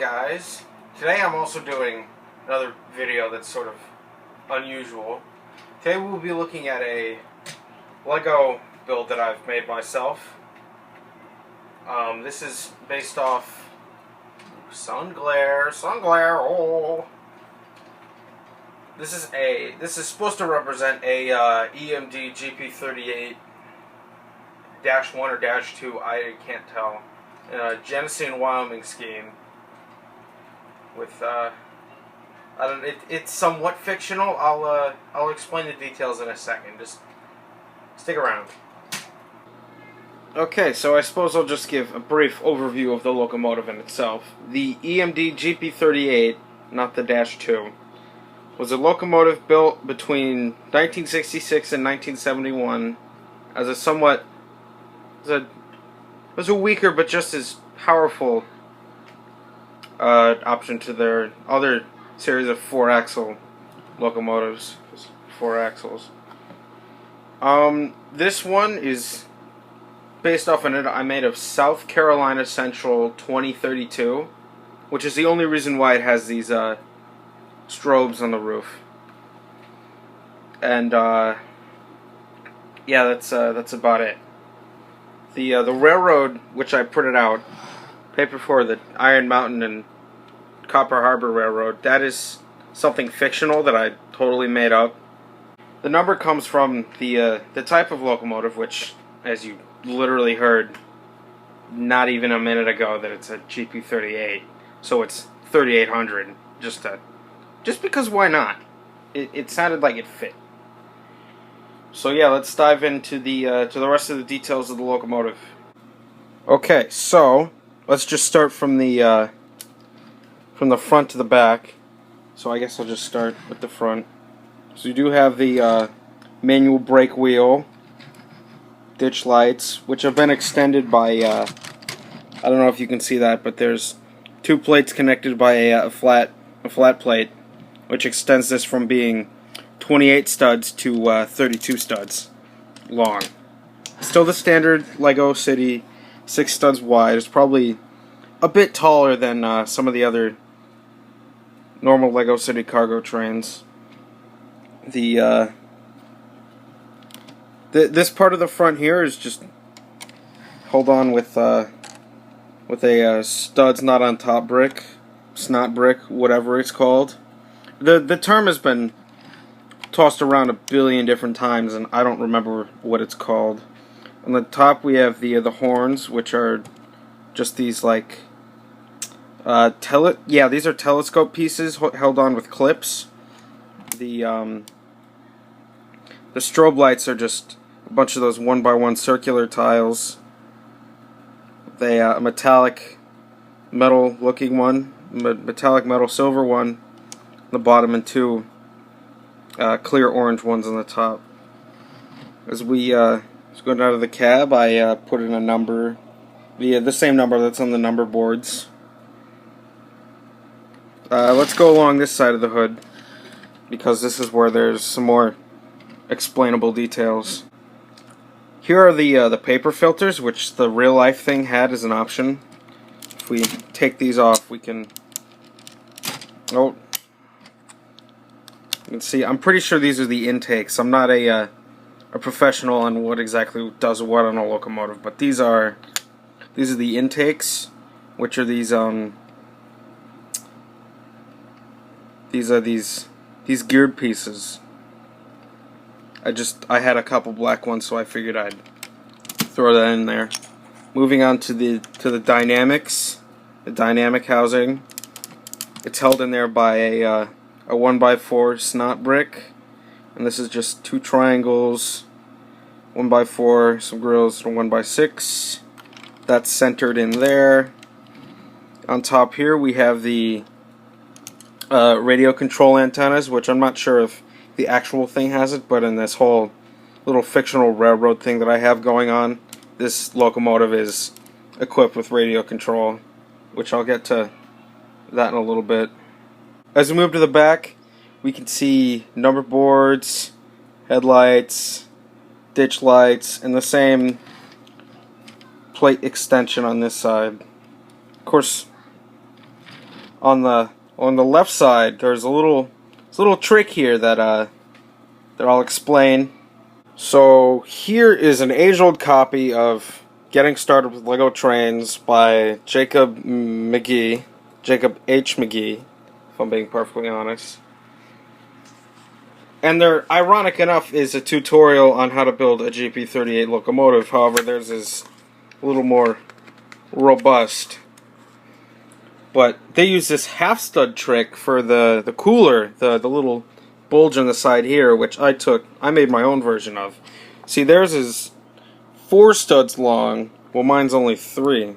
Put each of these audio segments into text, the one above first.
guys, today I'm also doing another video that's sort of unusual. Today we'll be looking at a Lego build that I've made myself. This is based off sun glare, oh. This is supposed to represent a EMD GP38 -1 or -2, I can't tell. Genesee and Wyoming scheme with it's somewhat fictional. I'll explain the details in a second. Just stick around. Okay, so I suppose I'll just give a brief overview of the locomotive in itself. The EMD GP38, not the -2, was a locomotive built between 1966 and 1971 as a somewhat was a weaker but just as powerful option to their other series of 4-axle locomotives. 4 axles. This one is based off an I made of South Carolina Central 2032, which is the only reason why it has these strobes on the roof. And yeah, that's about it. The railroad, which I printed out, paper for the Iron Mountain and Copper Harbor Railroad, that is something fictional that I totally made up. The number comes from the type of locomotive, which, as you literally heard not even a minute ago, that it's a GP38, so it's 3800. Just because why not? It sounded like it fit. So yeah, let's dive into the rest of the details of the locomotive. Okay, so let's just start from the front to the back. So I guess I'll just start with the front. So you do have the manual brake wheel, ditch lights, which have been extended by I don't know if you can see that, but there's 2 plates connected by a flat plate, which extends this from being 28 studs to 32 studs long. Still the standard Lego City 6 studs wide. It's probably a bit taller than some of the other normal Lego City cargo trains. This part of the front here is just held on with a studs not on top brick, snot brick, whatever it's called. The term has been tossed around a billion different times, and I don't remember what it's called. On the top we have the horns, which are just these like these are telescope pieces held on with clips. The strobe lights are just a bunch of those 1x1 circular tiles. A metallic metal looking one, metallic metal silver one on the bottom, and 2 clear orange ones on the top. As we going out of the cab, I put in a number, the same number that's on the number boards. Let's go along this side of the hood, because this is where there's some more explainable details. Here are the paper filters, which the real life thing had as an option. If we take these off, we can. Oh. You can see, I'm pretty sure these are the intakes. I'm not a professional on what exactly does what on a locomotive, but these are the intakes, which are these geared pieces. I had a couple black ones, so I figured I'd throw that in there. Moving on to the dynamics, the dynamic housing. It's held in there by a 1x4 snot brick, and this is just 2 triangles, 1x4, some grills, and 1x6. That's centered in there. On top here we have the radio control antennas, which I'm not sure if the actual thing has it, but in this whole little fictional railroad thing that I have going on, this locomotive is equipped with radio control, which I'll get to that in a little bit. As we move to the back, we can see number boards, headlights, ditch lights, and the same plate extension on this side. Of course, on the left side, there's a little trick here that I'll explain. So here is an age-old copy of Getting Started with Lego Trains by Jacob H. McGee, if I'm being perfectly honest. And there, ironic enough, is a tutorial on how to build a GP38 locomotive. However, theirs is a little more robust. But they use this half-stud trick for the cooler, the little bulge on the side here, which I made my own version of. See, theirs is 4 studs long, well mine's only 3.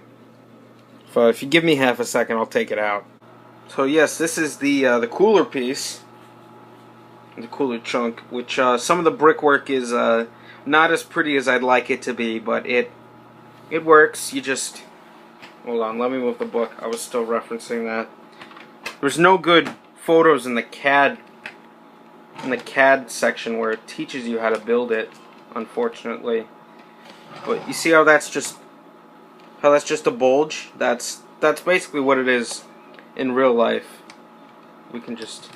So if you give me half a second, I'll take it out. So yes, this is the cooler piece, the cooler chunk, which some of the brickwork is not as pretty as I'd like it to be, but it works. You just, hold on, let me move the book. I was still referencing that. There's no good photos in the CAD section where it teaches you how to build it, unfortunately. But you see how that's just a bulge? That's basically what it is in real life. We can just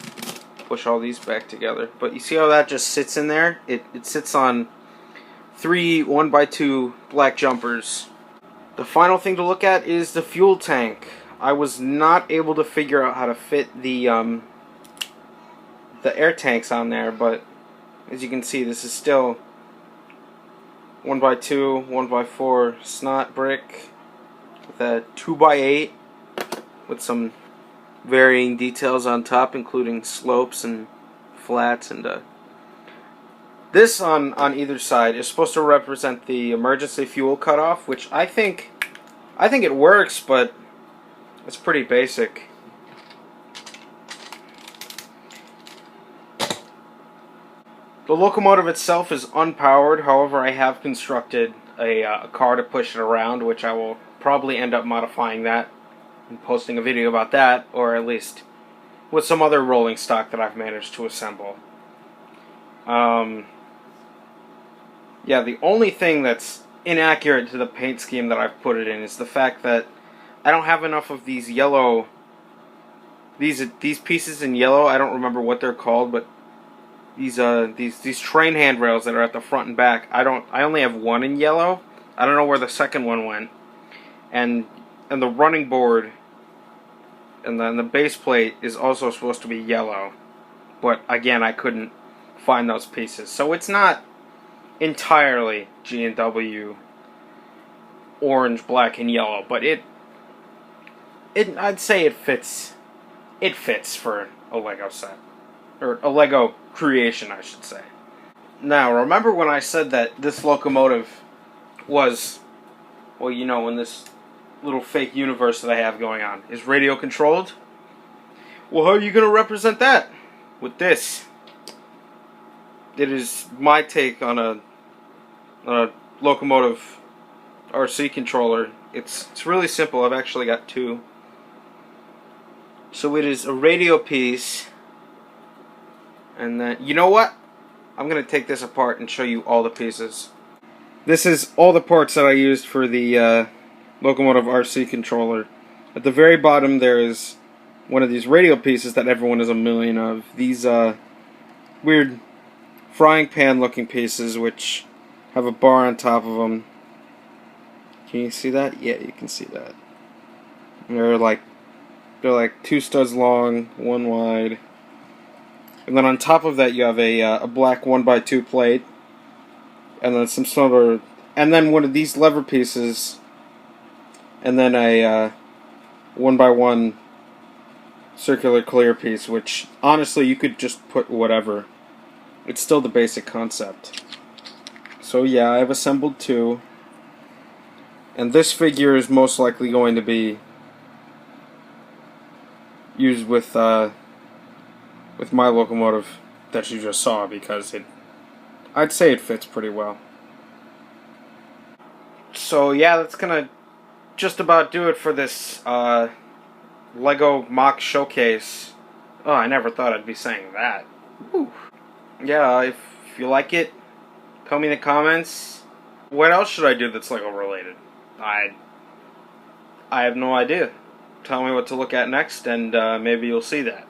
push all these back together. But you see how that just sits in there? It sits on 3 1x2 black jumpers. The final thing to look at is the fuel tank. I was not able to figure out how to fit the air tanks on there, but as you can see, this is still 1x2, 1x4 snot brick with a 2x8 with some varying details on top, including slopes and flats, and this on either side is supposed to represent the emergency fuel cutoff, which I think it works, but it's pretty basic. The locomotive itself is unpowered. However, I have constructed a car to push it around, which I will probably end up modifying that and posting a video about that, or at least with some other rolling stock that I've managed to assemble. Yeah, the only thing that's inaccurate to the paint scheme that I've put it in is the fact that I don't have enough of these yellow, these pieces in yellow. I don't remember what they're called, but these train handrails that are at the front and back, I only have one in yellow. I don't know where the second one went. And the running board and then the base plate is also supposed to be yellow. But again, I couldn't find those pieces. So it's not entirely G&W orange, black, and yellow, but I'd say it fits for a Lego set. Or a Lego creation, I should say. Now, remember when I said that this locomotive was, well, you know, in this little fake universe that I have going on, is radio controlled? Well, how are you going to represent that? With this. It is my take on a locomotive RC controller. It's really simple. I've actually got 2. So it is a radio piece. And then, you know what? I'm going to take this apart and show you all the pieces. This is all the parts that I used for the locomotive RC controller. At the very bottom there is one of these radio pieces that everyone has a million of. These weird frying pan looking pieces which have a bar on top of them. Can you see that? Yeah, you can see that. They're like 2 studs long, 1 wide. And then on top of that you have a black 1x2 plate, and then some sort, and then one of these lever pieces, and then a 1x1 circular clear piece, which honestly you could just put whatever. It's still the basic concept. So yeah, I've assembled 2, and this figure is most likely going to be used with my locomotive that you just saw, because I'd say it fits pretty well. So yeah, that's gonna just about do it for this Lego mock showcase. Oh, I never thought I'd be saying that. Woo. Yeah, if you like it, tell me in the comments. What else should I do that's Lego related? I have no idea. tell me what to look at next, and maybe you'll see that.